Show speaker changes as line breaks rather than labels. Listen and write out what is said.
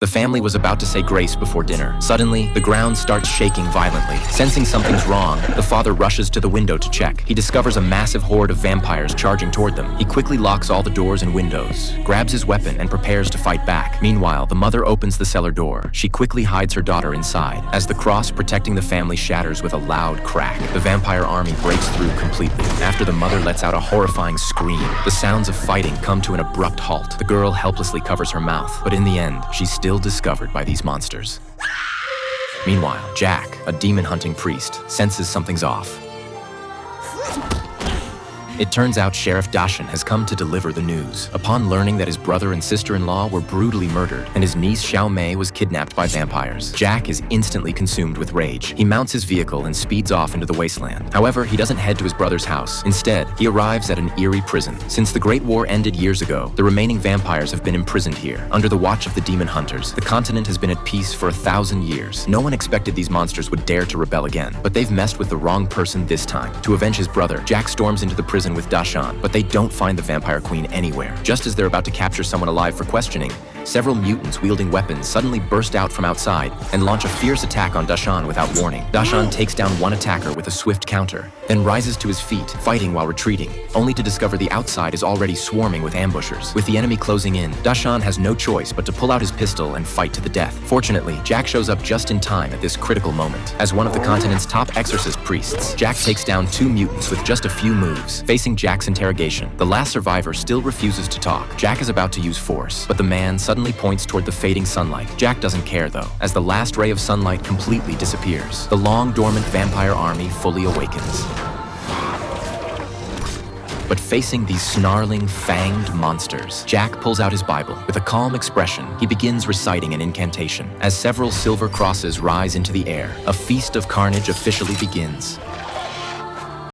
The family was about to say grace before dinner. Suddenly, the ground starts shaking violently. Sensing something's wrong, the father rushes to the window to check. He discovers a massive horde of vampires charging toward them. He quickly locks all the doors and windows, grabs his weapon, and prepares to fight back. Meanwhile, the mother opens the cellar door. She quickly hides her daughter inside. As the cross protecting the family shatters with a loud crack, the vampire army breaks through completely. After the mother lets out a horrifying scream, the sounds of fighting come to an abrupt halt. The girl helplessly covers her mouth, but in the end, she's still discovered by these monsters. Meanwhile, Jack, a demon-hunting priest, senses something's off. It turns out Sheriff Dashan has come to deliver the news. Upon learning that his brother and sister-in-law were brutally murdered and his niece Xiao Mei was kidnapped by vampires, Jack is instantly consumed with rage. He mounts his vehicle and speeds off into the wasteland. However, he doesn't head to his brother's house. Instead, he arrives at an eerie prison. Since the Great War ended years ago, the remaining vampires have been imprisoned here. Under the watch of the demon hunters, the continent has been at peace for 1,000 years. No one expected these monsters would dare to rebel again, but they've messed with the wrong person this time. To avenge his brother, Jack storms into the prison with Dashan, but they don't find the Vampire Queen anywhere. Just as they're about to capture someone alive for questioning, several mutants wielding weapons suddenly burst out from outside and launch a fierce attack on Dashan without warning. Dashan takes down one attacker with a swift counter, then rises to his feet, fighting while retreating, only to discover the outside is already swarming with ambushers. With the enemy closing in, Dashan has no choice but to pull out his pistol and fight to the death. Fortunately, Jack shows up just in time at this critical moment. As one of the continent's top exorcist priests, Jack takes down 2 mutants with just a few moves. Facing Jack's interrogation, the last survivor still refuses to talk. Jack is about to use force, but the man suddenly points toward the fading sunlight. Jack doesn't care though, as the last ray of sunlight completely disappears. The long dormant vampire army fully awakens. But facing these snarling, fanged monsters, Jack pulls out his Bible. With a calm expression, he begins reciting an incantation. As several silver crosses rise into the air, a feast of carnage officially begins.